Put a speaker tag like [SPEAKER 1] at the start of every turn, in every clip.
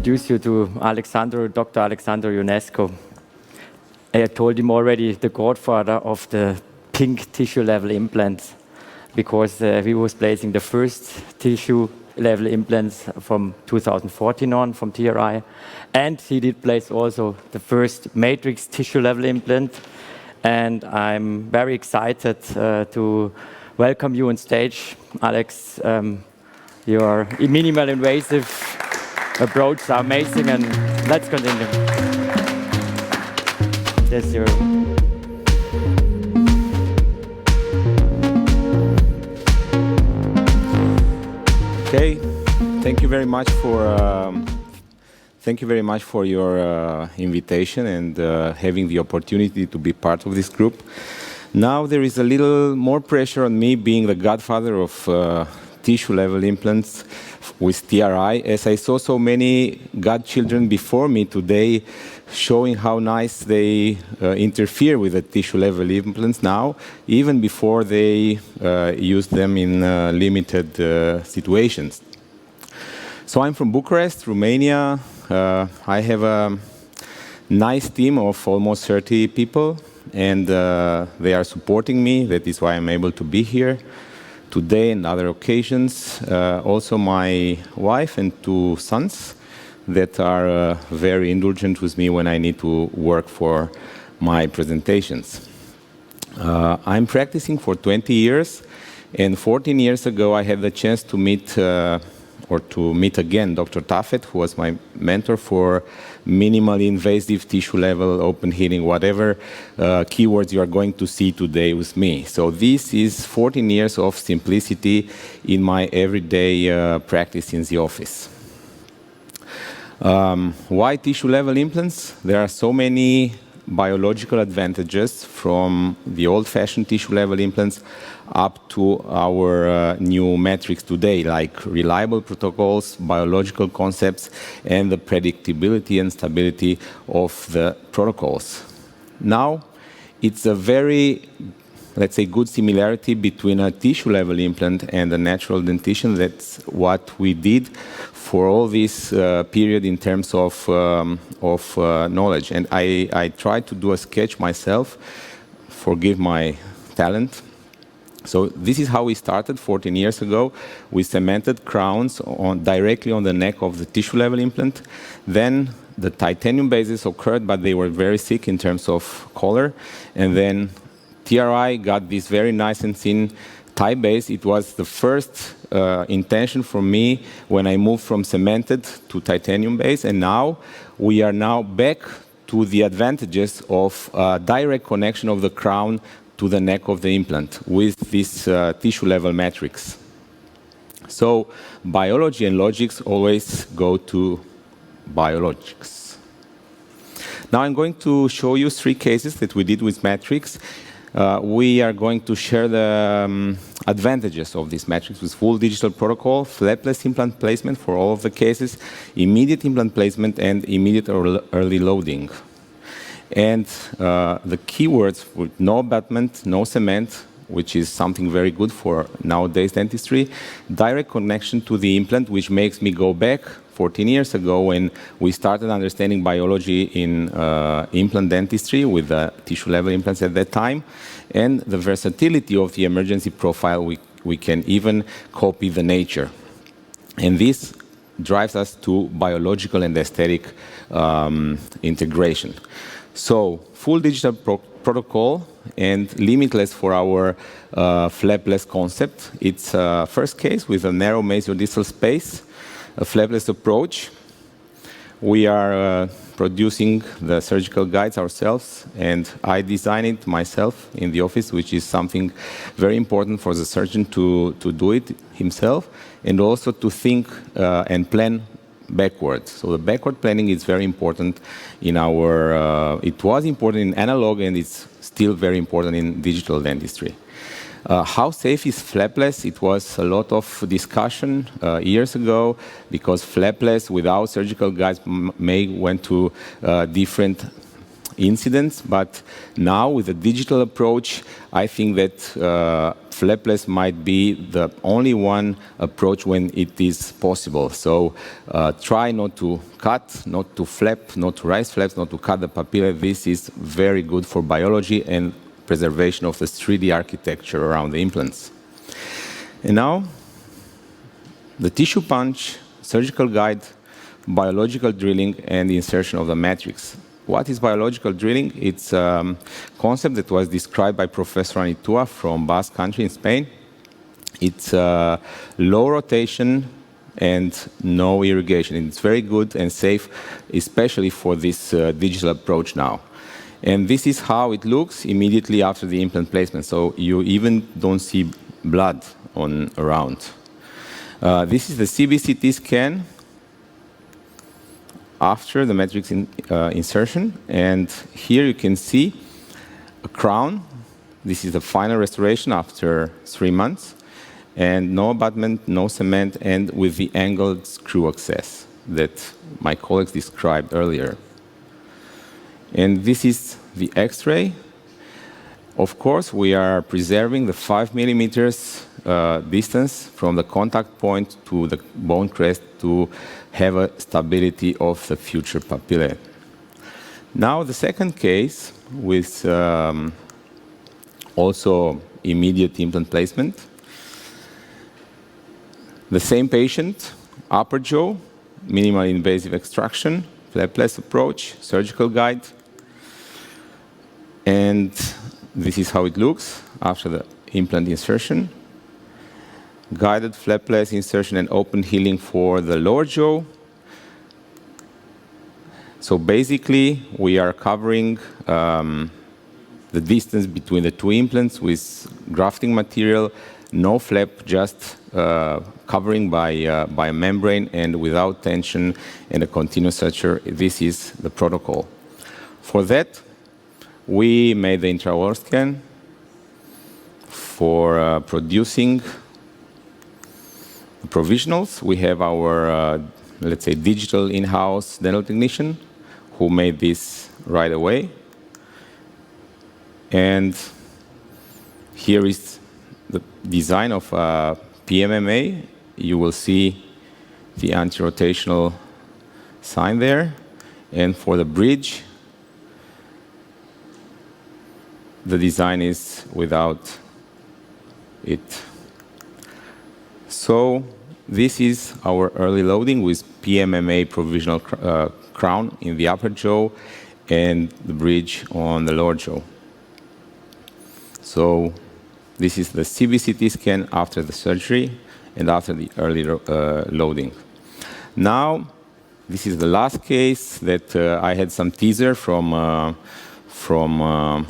[SPEAKER 1] introduce you to Dr. Alecsandru Ionescu. I told him already the godfather of the pink tissue-level implants, because he was placing the first tissue-level implants from 2014 on from TRI, and he did place also the first matrix tissue-level implant. And I'm very excited to welcome you on stage, Alex. Your minimal invasive approach are amazing, and let's continue. There's your...
[SPEAKER 2] Okay, thank you very much for your invitation and having the opportunity to be part of this group. Now there is a little more pressure on me being the godfather of tissue-level implants with TRI, as I saw so many godchildren before me today showing how nice they interfere with the tissue-level implants now, even before they use them in limited situations. So I'm from Bucharest, Romania. I have a nice team of almost 30 people, and they are supporting me. That is why I'm able to be here today and other occasions. Also my wife and 2 sons that are very indulgent with me when I need to work for my presentations. I'm practicing for 20 years, and 14 years ago I had the chance to meet again Dr. Taffet, who was my mentor for minimally invasive tissue level, open healing, whatever keywords you are going to see today with me. So this is 14 years of simplicity in my everyday practice in the office. Why tissue level implants? There are so many biological advantages from the old-fashioned tissue level implants up to our new metrics today, like reliable protocols, biological concepts, and the predictability and stability of the protocols. Now, it's a very, let's say, good similarity between a tissue level implant and a natural dentition. That's what we did for all this period in terms of knowledge. And I tried to do a sketch myself, forgive my talent. So this is how we started 14 years ago. We cemented crowns directly on the neck of the tissue level implant. Then the titanium bases occurred, but they were very thick in terms of color. And then TRI got this very nice and thin tie base. It was the first intention for me when I moved from cemented to titanium base. And now we are back to the advantages of direct connection of the crown to the neck of the implant with this tissue level matrix. So biology and logics always go to biologics. Now I'm going to show you 3 cases that we did with matrix. We are going to share the advantages of this matrix with full digital protocol, flapless implant placement for all of the cases, immediate implant placement, and immediate early loading. And the keywords with no abutment, no cement, which is something very good for nowadays dentistry, direct connection to the implant, which makes me go back 14 years ago when we started understanding biology in implant dentistry with the tissue level implants at that time, and the versatility of the emergency profile. We can even copy the nature. And this drives us to biological and aesthetic integration. So full digital protocol and limitless for our flapless concept. It's a first case with a narrow mesiodistal space, a flapless approach. We are producing the surgical guides ourselves, and I designed it myself in the office, which is something very important for the surgeon to do it himself, and also to think and plan backwards. So the backward planning is very important in our, it was important in analog, and it's still very important in digital dentistry. How safe is flapless? It was a lot of discussion years ago, because flapless without surgical guides may went to different incidents, but now with a digital approach, I think that flapless might be the only one approach when it is possible. So try not to cut, not to flap, not to raise flaps, not to cut the papilla. This is very good for biology and preservation of the 3D architecture around the implants. And now, the tissue punch, surgical guide, biological drilling, and the insertion of the matrix. What is biological drilling? It's a concept that was described by Professor Anitua from Basque Country in Spain. It's low rotation and no irrigation. It's very good and safe, especially for this digital approach now. And this is how it looks immediately after the implant placement. So you even don't see blood around. This is the Cbct scan after the matrix insertion. And here you can see a crown. This is the final restoration after 3 months. And no abutment, no cement, and with the angled screw access that my colleagues described earlier. And this is the X-ray. Of course, we are preserving the 5 millimeters distance from the contact point to the bone crest to have a stability of the future papillae. Now, the second case with also immediate implant placement. The same patient, upper jaw, minimally invasive extraction, flapless approach, surgical guide. And this is how it looks after the implant insertion. Guided flapless insertion and open healing for the lower jaw. So basically, we are covering the distance between the two implants with grafting material, no flap, just covering by a membrane and without tension and a continuous suture. This is the protocol. For that, we made the intraoral scan for producing provisionals. We have our, let's say, digital in-house dental technician who made this right away. And here is the design of PMMA. You will see the anti-rotational sign there. And for the bridge, the design is without it. So this is our early loading with PMMA provisional crown in the upper jaw and the bridge on the lower jaw. So this is the Cbct scan after the surgery and after the early loading. Now, this is the last case that I had some teaser from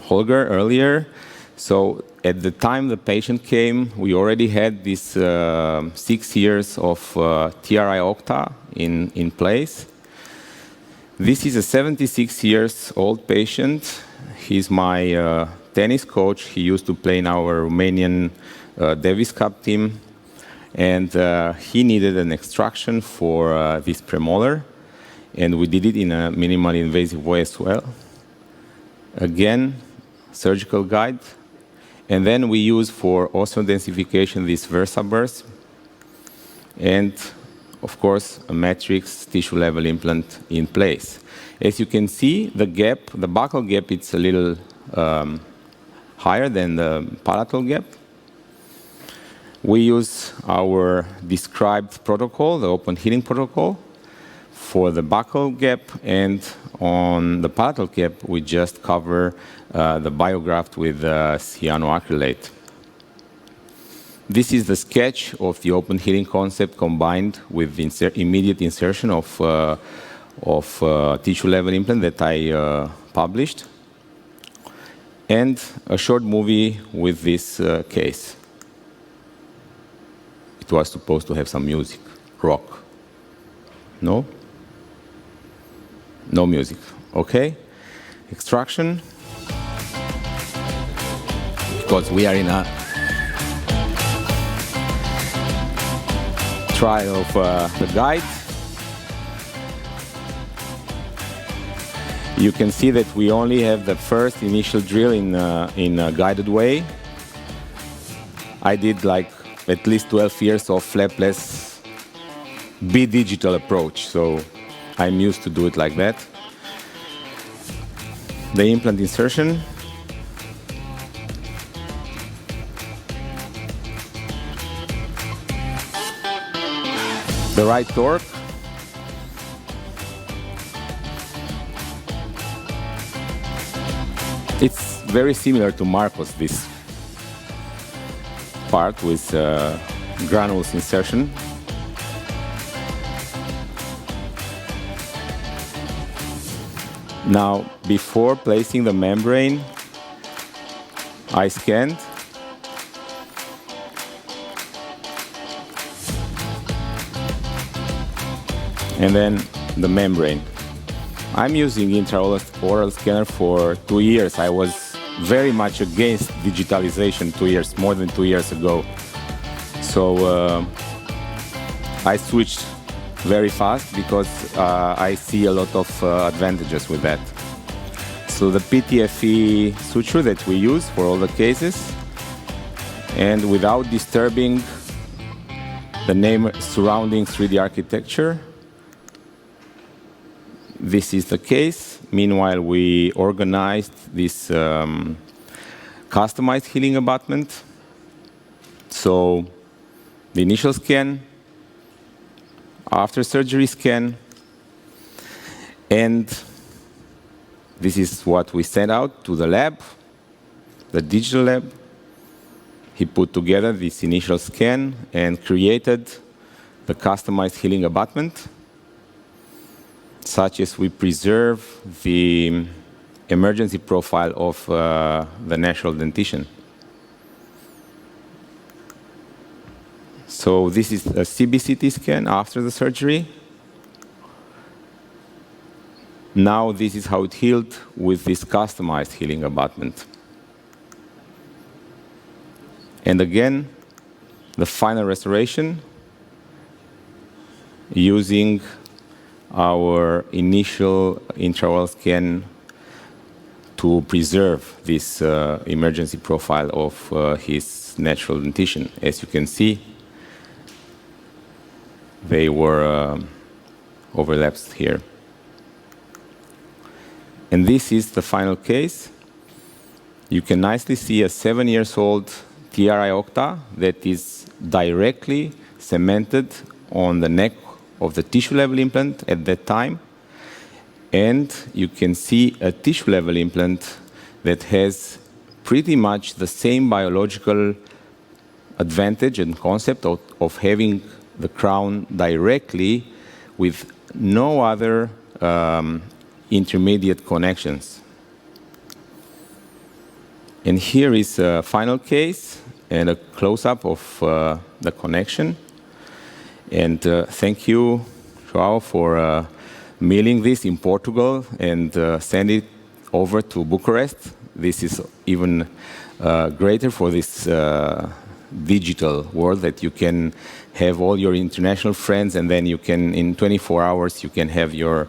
[SPEAKER 2] Holger earlier. So at the time the patient came, we already had this 6 years of TRI Octa in place. This is a 76 years old patient. He's my tennis coach. He used to play in our Romanian Davis Cup team. And he needed an extraction for this premolar. And we did it in a minimally invasive way as well. Again, surgical guide. And then we use for osteodensification this VersaBurst. And of course, a matrix tissue level implant in place. As you can see, the gap, the buccal gap, it's a little higher than the palatal gap. We use our described protocol, the open healing protocol, for the buccal gap, and on the palatal gap, we just cover the biograft with cyanoacrylate. This is the sketch of the open healing concept combined with the immediate insertion of tissue level implant that I published, and a short movie with this case. It was supposed to have some music, rock. No? No music. Okay? Extraction. Because we are in a trial of the guide. You can see that we only have the first initial drill in a guided way. I did like at least 12 years of flapless digital approach, so I'm used to do it like that. The implant insertion. The right torque. It's very similar to Marcos, this part with granules insertion. Now, before placing the membrane, I scanned. And then the membrane. I'm using intraoral scanner for 2 years. I was very much against digitalization more than 2 years ago. So I switched very fast because I see a lot of advantages with that. So the PTFE suture that we use for all the cases, and without disturbing the name surrounding 3D architecture, this is the case. Meanwhile, we organized this customized healing abutment. So the initial scan, after surgery scan, and this is what we sent out to the lab, the digital lab. He put together this initial scan and created the customized healing abutment, such as we preserve the emergency profile of the natural dentition. So this is a Cbct scan after the surgery. Now this is how it healed with this customized healing abutment. And again, the final restoration using our initial intraoral scan to preserve this emergency profile of his natural dentition. As you can see, they were overlapped here. And this is the final case. You can nicely see a 7-year-old TRI octa that is directly cemented on the neck of the tissue-level implant at that time. And you can see a tissue-level implant that has pretty much the same biological advantage and concept of having the crown directly with no other intermediate connections. And here is a final case and a close-up of the connection. And thank you, João, for milling this in Portugal and send it over to Bucharest. This is even greater for this digital world, that you can have all your international friends, and then you can, in 24 hours, you can have your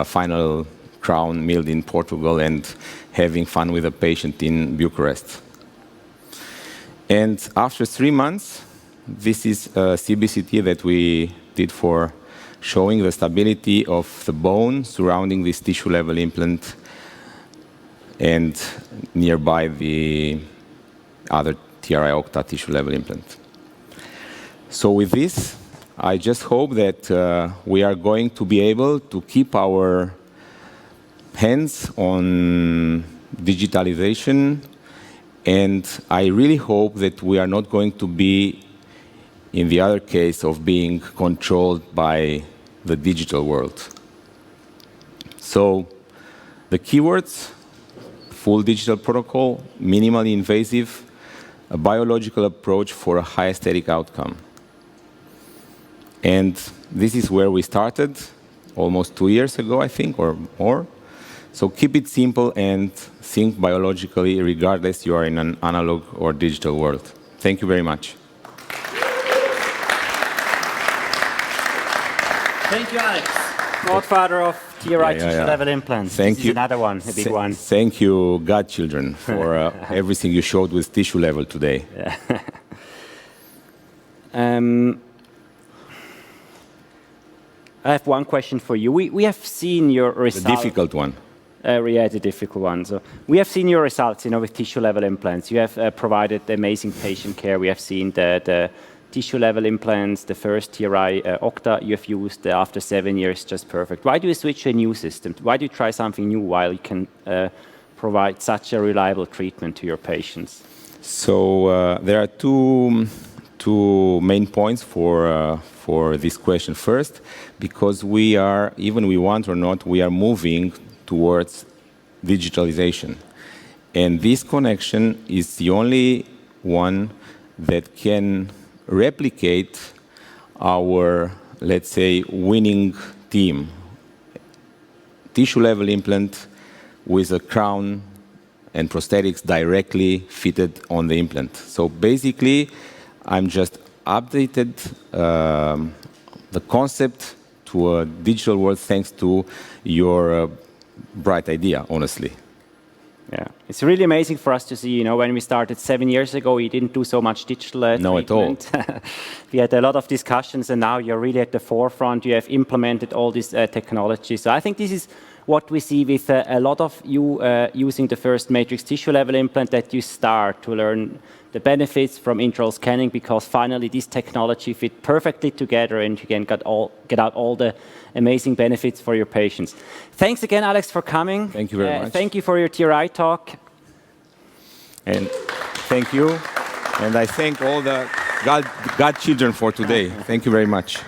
[SPEAKER 2] final crown milled in Portugal and having fun with a patient in Bucharest. And after 3 months, this is a CBCT that we did for showing the stability of the bone surrounding this tissue-level implant and nearby the other TRI octa tissue-level implant. So with this, I just hope that we are going to be able to keep our hands on digitalization, and I really hope that we are not going to be in the other case of being controlled by the digital world. So the keywords: full digital protocol, minimally invasive, a biological approach for a high aesthetic outcome. And this is where we started almost 2 years ago, I think, or more. So keep it simple and think biologically, regardless you are in an analog or digital world. Thank you very much.
[SPEAKER 1] Thank you, Alex. Godfather of
[SPEAKER 3] TRI tissue-level implants.
[SPEAKER 2] Thank
[SPEAKER 3] This
[SPEAKER 2] you.
[SPEAKER 3] is another one, a big one.
[SPEAKER 2] Thank you, godchildren, for everything you showed with tissue level today.
[SPEAKER 3] I have one question for you. We have seen your results.
[SPEAKER 2] The difficult one.
[SPEAKER 3] Yeah, the difficult one. So we have seen your results, with tissue-level implants. You have provided amazing patient care. We have seen the tissue-level implants, the first TRI Octa you have used after 7 years, just perfect. Why do you switch to a new system? Why do you try something new while you can provide such a reliable treatment to your patients?
[SPEAKER 2] So there are two main points for this question. First, because we are, even we want or not, we are moving towards digitalization. And this connection is the only one that can replicate our, let's say, winning team. Tissue-level implant with a crown and prosthetics directly fitted on the implant. So basically, I'm just updated the concept to a digital world thanks to your bright idea, honestly.
[SPEAKER 3] Yeah, it's really amazing for us to see, when we started 7 years ago, you didn't do so much digital treatment.
[SPEAKER 2] At all.
[SPEAKER 3] We had a lot of discussions, and now you're really at the forefront. You have implemented all this technology. So I think this is what we see with a lot of you using the first matrix tissue-level implant, that you start to learn the benefits from intraoral scanning, because finally this technology fit perfectly together and you can get out all the amazing benefits for your patients. Thanks again, Alex, for coming.
[SPEAKER 2] Thank you very much.
[SPEAKER 3] Thank you for your TRI talk.
[SPEAKER 2] And thank you. And I thank all the godchildren for today. Thank you very much.